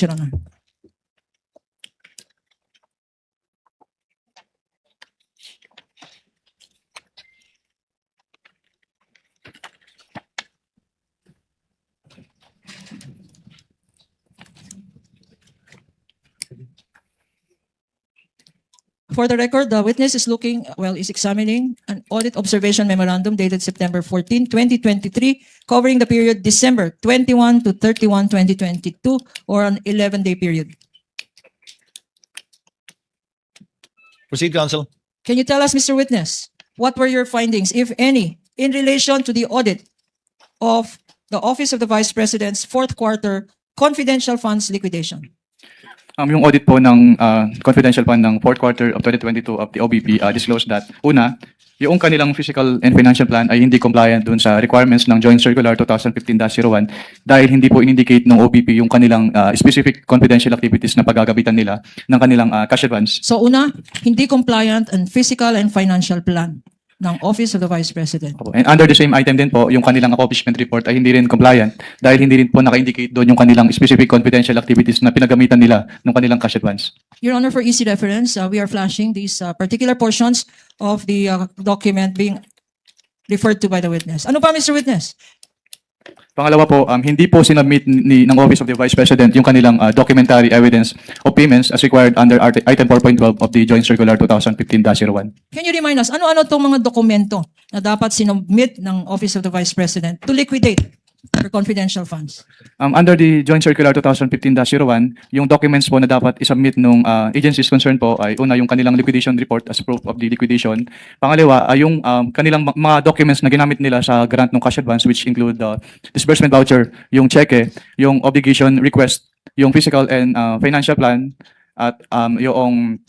Your Honor. For the record, the witness is is examining an audit observation memorandum dated September 14, 2023, covering the period December 21 to 31, 2022, or an 11-day period. Proceed, counsel. Can you tell us, Mr. Witness, what were your findings, if any, in relation to the audit of the Office of the Vice President's fourth quarter confidential funds liquidation? Yung audit po ng confidential fund ng fourth quarter of 2022 of the OBP disclosed that, una, yung kanilang physical and financial plan ay hindi compliant dun sa requirements ng Joint Circular 2015-01 dahil hindi po in-indicate ng OBP yung kanilang specific confidential activities na paggagabitan nila ng kanilang cash advance. So una, hindi compliant ang physical and financial plan ng Office of the Vice President. And under the same item din po, yung kanilang accomplishment report ay hindi rin compliant dahil hindi rin po naka-indicate doon yung kanilang specific confidential activities na pinagamitan nila ng kanilang cash advance. Your Honor, for easy reference, we are flashing these particular portions of the document being referred to by the witness. Ano pa, Mr. Witness? Pangalawa po, hindi po sinubmit ng Office of the Vice President yung kanilang documentary evidence of payments as required under item 4.12 of the Joint Circular 2015-01. Can you remind us, ano-ano itong mga dokumento na dapat sinubmit ng Office of the Vice President to liquidate for confidential funds? Under the Joint Circular 2015-01, yung documents po na dapat isubmit ng agencies concerned po ay una yung kanilang liquidation report as proof of the liquidation. Pangalawa ay yung kanilang mga documents na ginamit nila sa grant ng cash advance which include the disbursement voucher, yung cheque, yung obligation request, yung physical and financial plan, at yung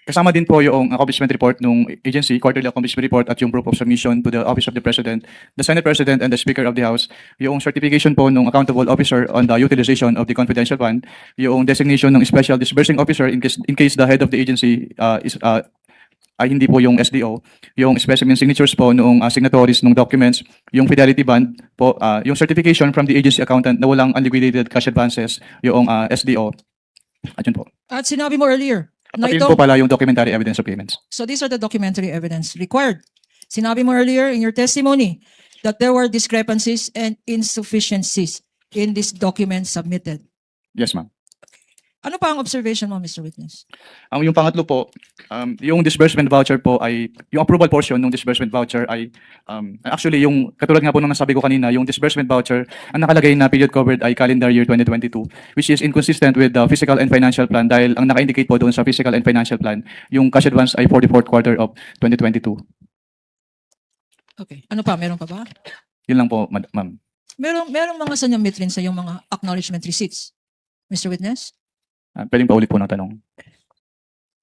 kasama din po yung accomplishment report ng agency, quarterly accomplishment report at yung proof of submission to the Office of the President, the Senate President, and the Speaker of the House, yung certification po ng accountable officer on the utilization of the confidential fund, yung designation ng special disbursing officer in case the head of the agency ay hindi po yung SDO, yung specimen signatures po noong signatories ng documents, yung fidelity bond po, yung certification from the agency accountant na walang unliquidated cash advances, yung SDO. At yun po. At sinabi mo earlier, na At yun ito, po pala yung documentary evidence of payments. so these are the documentary evidence required. Sinabi mo earlier in your testimony that there were discrepancies and insufficiencies in this document submitted. Yes, ma'am. Ano pa ang observation mo, Mr. Witness? Yung pangatlo po, yung disbursement voucher po ay, yung approval portion ng disbursement voucher ay, actually yung, katulad nga po nung nasabi ko kanina, yung disbursement voucher, ang nakalagay na period covered ay calendar year 2022, which is inconsistent with the physical and financial plan dahil ang naka-indicate po doon sa physical and financial plan, yung cash advance ay 44th quarter of 2022. Okay. Ano pa? Meron pa ba? Yun lang po, ma'am. Merong mga sanyamit rin sa yung mga acknowledgement receipts. Mr. Witness? Pwedeng pa ulit po ng tanong.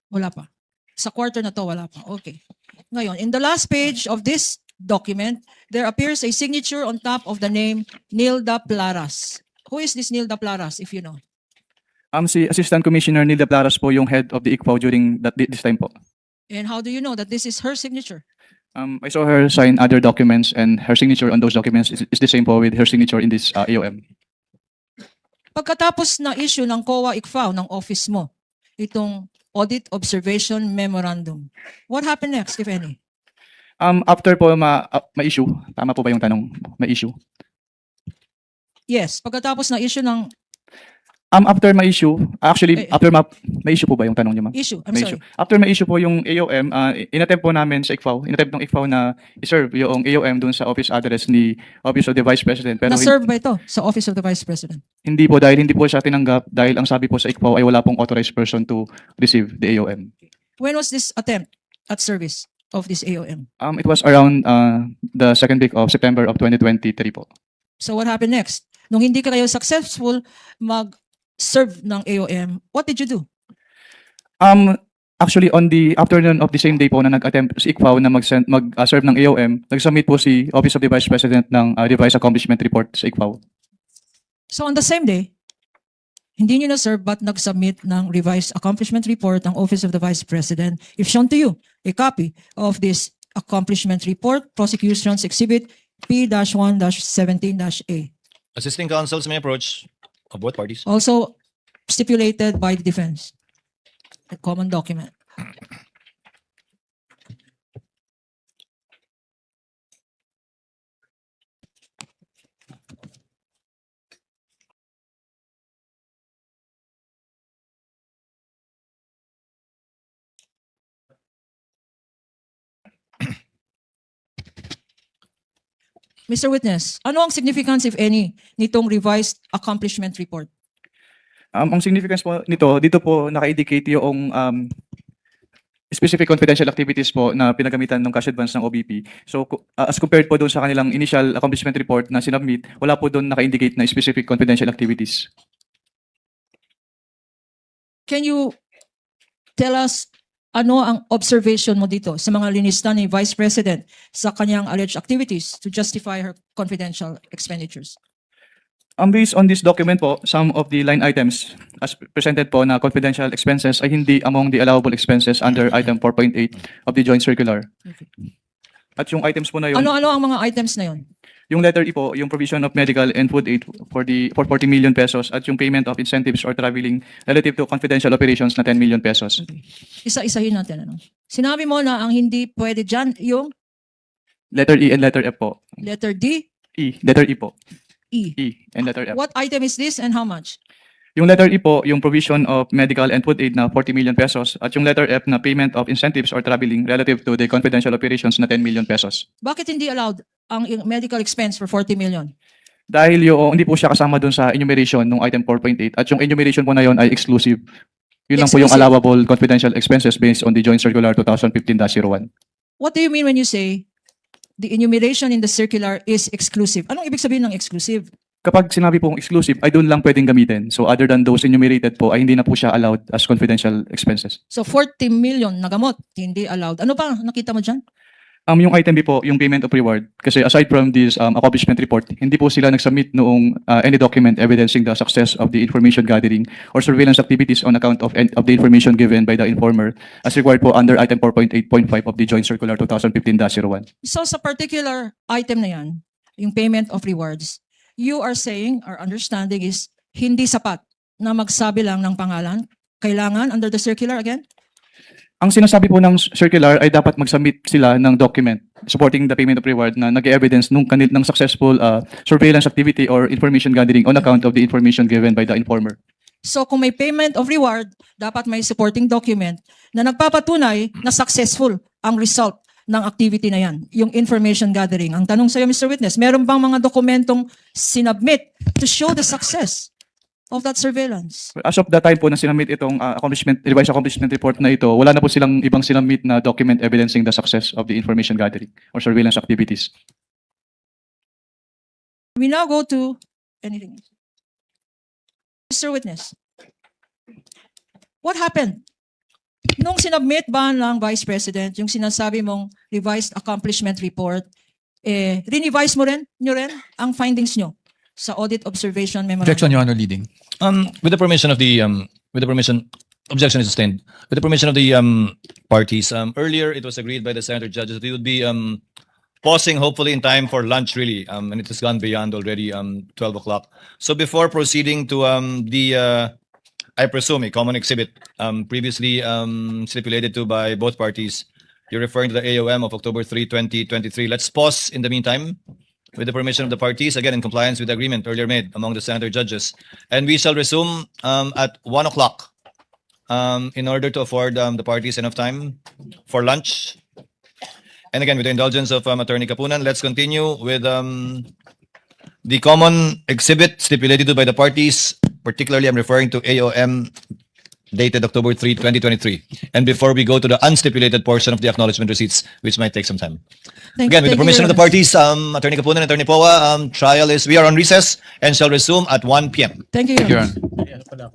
Wala pa. Sa quarter na to, wala pa. Okay. Ngayon, in the last page of this document, there appears a signature on top of the name Nilda Plaras. Who is this Nilda Plaras, if you know? Si Assistant Commissioner Nilda Plaras po yung head of the ICPAO during this time po. And how do you know that this is her signature? I saw her sign other documents and her signature on those documents is the same po with her signature in this AOM. Pagkatapos na issue ng COA-ICFAO ng office mo, itong Audit Observation Memorandum, what happened next, if any? After po ma-issue, tama po ba yung tanong? Ma-issue? Yes, pagkatapos na issue ng After ma-issue, actually, after ma-issue po ba yung tanong niyo, ma'am? issue, I'm sorry. After ma-issue po yung AOM, inattempt po namin sa ICFAO, inattempt ng ICFAO na i-serve yung AOM dun sa office address ni Office of the Vice President. Pero Na-serve ba ito sa Office of the Vice President? hindi po, dahil hindi po siya tinanggap, dahil ang sabi po sa ICFAO ay wala pong authorized person to receive the AOM. When was this attempt at service of this AOM? It was around the second week of September of 2023 po. So what happened next? Nung hindi ka kayo successful mag-serve ng AOM, what did you do? Actually, on the afternoon of the same day po na nag-attempt si ICFAO na mag-serve ng AOM, nag-submit po si Office of the Vice President ng revised accomplishment report sa ICFAO. So on the same day, hindi nyo na-serve but nag-submit ng revised accomplishment report ng Office of the Vice President. If shown to you, a copy of this accomplishment report, Prosecution's Exhibit P-1-17-A. Assisting counsels may approach. of both parties. Also stipulated by the defense. The common document. Mr. Witness, ano ang significance, if any, nitong revised accomplishment report? Ang significance po nito, dito po naka-indicate yung specific confidential activities po na pinagamitan ng cash advance ng OBP. So as compared po doon sa kanilang initial accomplishment report na sinubmit, wala po doon naka-indicate na specific confidential activities. Can you tell us ano ang observation mo dito sa mga linista ni Vice President sa kanyang alleged activities to justify her confidential expenditures? Based on this document po, some of the line items as presented po na confidential expenses ay hindi among the allowable expenses under item 4.8 of the joint circular. Okay. At yung items po na yun, Ano-ano ang mga items na yon? yung letter E po, yung provision of medical and food aid for 40 million pesos at yung payment of incentives or traveling relative to confidential operations na 10 million pesos. Isa-isahin natin. Ano? Sinabi mo na ang hindi pwede dyan yung Letter E and letter F po. letter D, Letter E po. E. E and letter F. What item is this and how much? Yung letter E po, yung provision of medical and food aid na 40 million pesos at yung letter F na payment of incentives or traveling relative to the confidential operations na 10 million pesos. Bakit hindi allowed ang medical expense for 40 million? Dahil yung hindi po siya kasama dun sa enumeration ng item 4.8 at yung enumeration po na yon ay exclusive. Yun lang po yung Exclusive. allowable confidential expenses based on the Joint Circular 2015-01. What do you mean when you say the enumeration in the circular is exclusive? Anong ibig sabihin ng exclusive? Kapag sinabi pong exclusive, ay doon lang pwedeng gamitin. So other than those enumerated po, ay hindi na po siya allowed as confidential expenses. So 40 million na gamot, hindi allowed. Ano pa nakita mo dyan? Yung item B po, yung payment of reward. Kasi aside from this accomplishment report, hindi po sila nag-submit noong any document evidencing the success of the information gathering or surveillance activities on account of the information given by the informer as required po under item 4.8.5 of the Joint Circular 2015-01. So sa particular item na yan, yung payment of rewards, you are saying, our understanding is, hindi sapat na magsabi lang ng pangalan. Kailangan under the circular again? Ang sinasabi po ng circular ay dapat mag-submit sila ng document supporting the payment of reward na nag-evidence ng successful surveillance activity or information gathering on account of the information given by the informer. So kung may payment of reward, dapat may supporting document na nagpapatunay na successful ang result ng activity na yan, yung information gathering. Ang tanong sa'yo, Mr. Witness, meron bang mga dokumentong sinubmit to show the success of that surveillance? As of the time po na sinamit itong revised accomplishment report na ito, wala na po silang ibang sinamit na document evidencing the success of the information gathering or surveillance activities. We now go to anything. Mr. Witness, what happened? Nung sinubmit ba ng Vice President yung sinasabi mong revised accomplishment report, rinevise mo rin, ang findings nyo sa audit observation memorandum? Objection, Your Honor, leading. With the permission of the objection is sustained. With the permission of the parties, earlier it was agreed by the senator judges that we would be pausing hopefully in time for lunch really, and it has gone beyond already 12 o'clock. So before proceeding to I presume a common exhibit previously stipulated to by both parties, you're referring to the AOM of October 3, 2023. Let's pause in the meantime. With the permission of the parties, again in compliance with the agreement earlier made among the senator judges. And we shall resume at 1 o'clock in order to afford the parties enough time for lunch. And again, with the indulgence of Attorney Kapunan, let's continue with the common exhibit stipulated to by the parties. Particularly, I'm referring to AOM dated October 3, 2023. And before we go to the unstipulated portion of the acknowledgement receipts, which might take some time. Again, with the permission of the parties, Attorney Kapunan and Attorney Poa, we are on recess and shall resume at 1 p.m. Thank you, Your Your Honor. Honor.